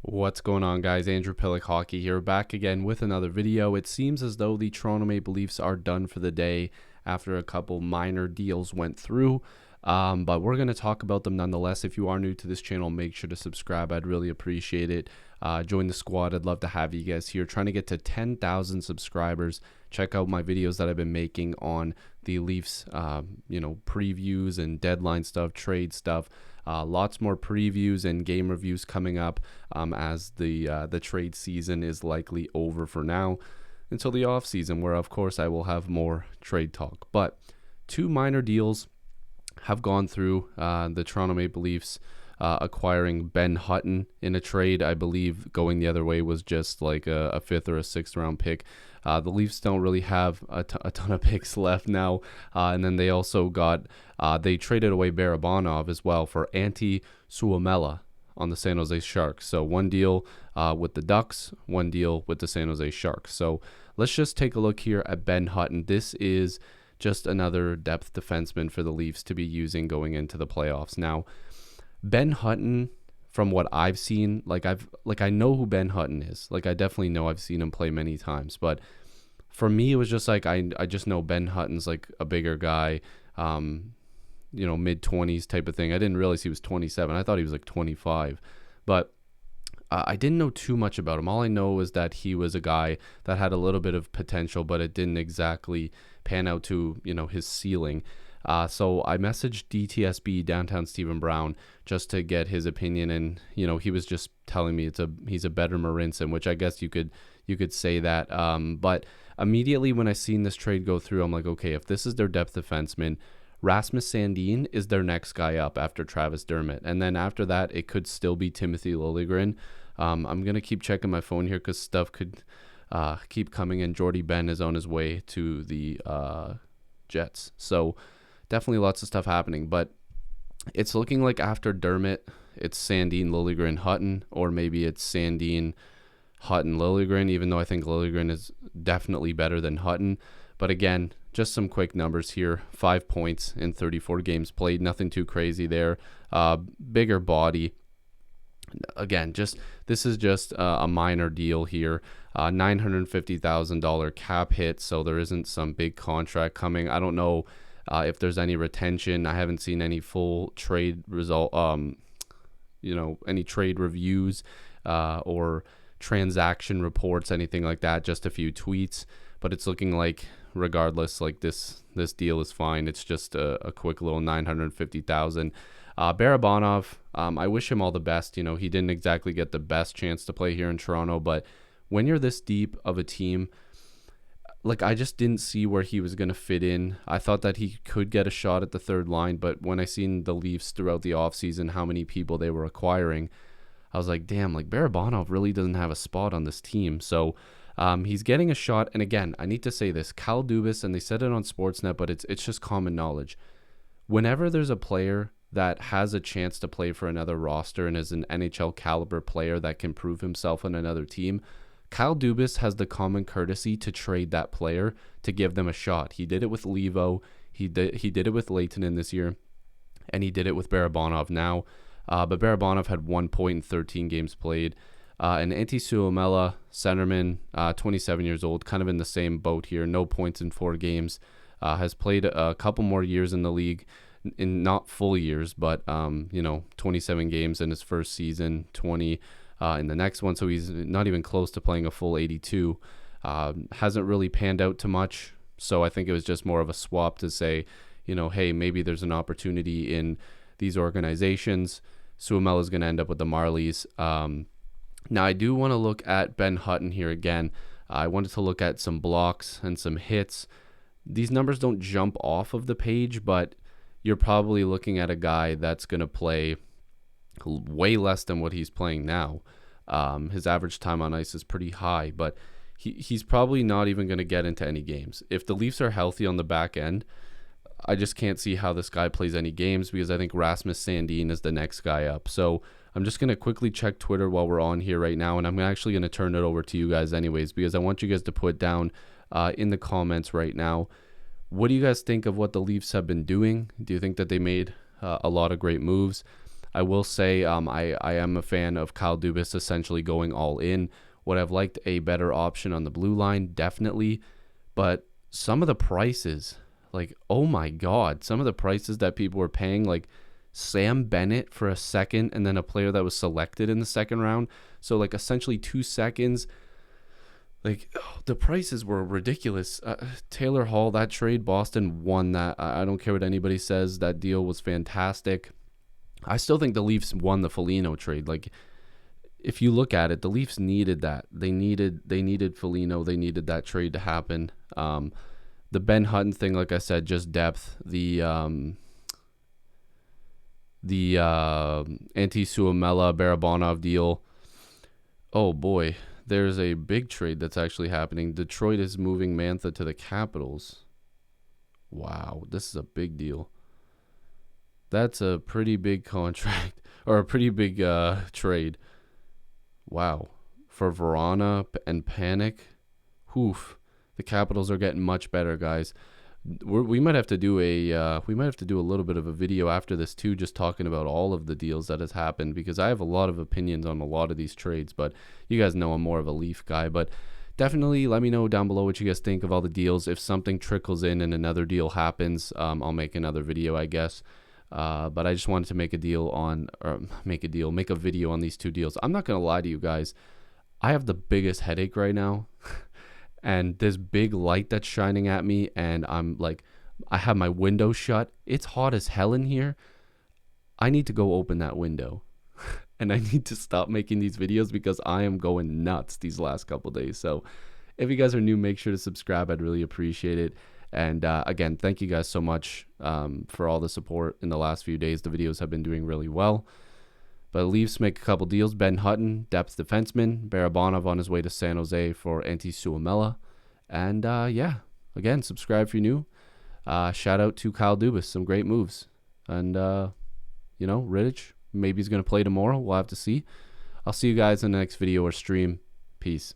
What's going on, guys? Andrew Piluk Hockey here, back again with another video. It seems as though the Toronto Maple Leafs are done for the day after a couple minor deals went through, but we're going to talk about them nonetheless. If you are new to this channel, make sure to subscribe. I'd really appreciate it. Join the squad. I'd love to have you guys here. Trying to get to 10,000 subscribers. Check out my videos that I've been making on the Leafs, previews and deadline stuff, trade stuff. Lots more previews and game reviews coming up as the trade season is likely over for now until the off season, where of course I will have more trade talk. But two minor deals have gone through. The Toronto Maple Leafs acquiring Ben Hutton in a trade. I believe going the other way was just like a fifth or a sixth round pick. The Leafs don't really have a ton of picks left now. And then they also got, they traded away Barabanov as well for Antti Suomela on the San Jose Sharks. So one deal with the Ducks, one deal with the San Jose Sharks. So let's just take a look here at Ben Hutton. This is just another depth defenseman for the Leafs to be using going into the playoffs. Now, Ben Hutton, from what I've seen, I know who Ben Hutton is. Like, I definitely know, I've seen him play many times. But for me, it was just like I just know Ben Hutton's like a bigger guy, mid-20s type of thing. I didn't realize he was 27. I thought he was like 25. But I didn't know too much about him. All I know is that he was a guy that had a little bit of potential, but it didn't exactly pan out to, his ceiling. So I messaged DTSB, Downtown Stephen Brown, just to get his opinion, and he was just telling me he's a better Marinson, which I guess you could say that. But immediately when I seen this trade go through, I'm like, okay, if this is their depth defenseman, Rasmus Sandin is their next guy up after Travis Dermott, and then after that it could still be Timothy Liljegren. I'm gonna keep checking my phone here because stuff could keep coming in. Jordy Ben is on his way to the Jets, so definitely lots of stuff happening. But it's looking like after Dermott, it's Sandin, Liljegren, Hutton, or maybe it's Sandin, Hutton, Liljegren, even though I think Liljegren is definitely better than Hutton. But again, just some quick numbers here. 5 points in 34 games played. Nothing too crazy there. Bigger body. Again, this is just a minor deal here. $950,000 cap hit, so there isn't some big contract coming. I don't know if there's any retention. I haven't seen any full trade result, any trade reviews or transaction reports, anything like that. Just a few tweets, but it's looking like, regardless, like this deal is fine. It's just a quick little $950,000. Barabanov, I wish him all the best. He didn't exactly get the best chance to play here in Toronto, but when you're this deep of a team, like, I just didn't see where he was going to fit in. I thought that he could get a shot at the third line, but when I seen the Leafs throughout the offseason, how many people they were acquiring, I was like, damn, like, Barabanov really doesn't have a spot on this team. So he's getting a shot. And again, I need to say this, Kyle Dubas, and they said it on Sportsnet, but it's just common knowledge. Whenever there's a player that has a chance to play for another roster and is an NHL caliber player that can prove himself on another team, Kyle Dubas has the common courtesy to trade that player to give them a shot. He did it with Levo. He did it with Lehtinen this year, and he did it with Barabanov now. But Barabanov had 1 point in 13 games played. And Antti Suomela, centerman, 27 years old, kind of in the same boat here. No points in 4 games. Has played a couple more years in the league, in not full years, but 27 games in his first season, 20 in the next one. So he's not even close to playing a full 82. Hasn't really panned out too much. So I think it was just more of a swap to say, hey, maybe there's an opportunity in these organizations. Suomela is going to end up with the Marlies. Now, I do want to look at Ben Hutton here again. I wanted to look at some blocks and some hits. These numbers don't jump off of the page, but you're probably looking at a guy that's going to play way less than what he's playing now. His average time on ice is pretty high, but he's probably not even going to get into any games. If the Leafs are healthy on the back end, I just can't see how this guy plays any games, because I think Rasmus Sandin is the next guy up. So I'm just going to quickly check Twitter while we're on here right now, and I'm actually going to turn it over to you guys anyways, because I want you guys to put down in the comments right now, what do you guys think of what the Leafs have been doing? Do you think that they made a lot of great moves? I will say I am a fan of Kyle Dubas essentially going all in. Would have liked a better option on the blue line, definitely. But some of the prices, like, oh my God, some of the prices that people were paying, like Sam Bennett for a second and then a player that was selected in the second round. So, like, essentially 2 seconds. Like, oh, the prices were ridiculous. Taylor Hall, that trade, Boston won that. I don't care what anybody says. That deal was fantastic. I still think the Leafs won the Foligno trade. Like, if you look at it, the Leafs needed that. They needed Foligno. They needed that trade to happen. The Ben Hutton thing, like I said, just depth. The Antti Suomela Barabanov deal. Oh boy, there's a big trade that's actually happening. Detroit is moving Mantha to the Capitals. Wow, this is a big deal. That's a pretty big contract or a pretty big trade. Wow. For Verona and Panic, oof. The Capitals are getting much better, guys. We might have to do a little bit of a video after this too, just talking about all of the deals that has happened, because I have a lot of opinions on a lot of these trades. But you guys know I'm more of a Leaf guy. But definitely let me know down below what you guys think of all the deals. If something trickles in and another deal happens, I'll make another video, I guess. But I just wanted to make a video on these 2 deals. I'm not gonna lie to you guys, I have the biggest headache right now. And this big light that's shining at me, and I'm like, I have my window shut. It's hot as hell in here. I need to go open that window. And I need to stop making these videos because I am going nuts these last couple days. So if you guys are new, make sure to subscribe. I'd really appreciate it. And again, thank you guys so much for all the support in the last few days. The videos have been doing really well. But Leafs make a couple deals. Ben Hutton, depth defenseman. Barabanov on his way to San Jose for Antti Suomela. And yeah, again, subscribe if you're new. Shout out to Kyle Dubas. Some great moves. And, Rittich, maybe he's going to play tomorrow. We'll have to see. I'll see you guys in the next video or stream. Peace.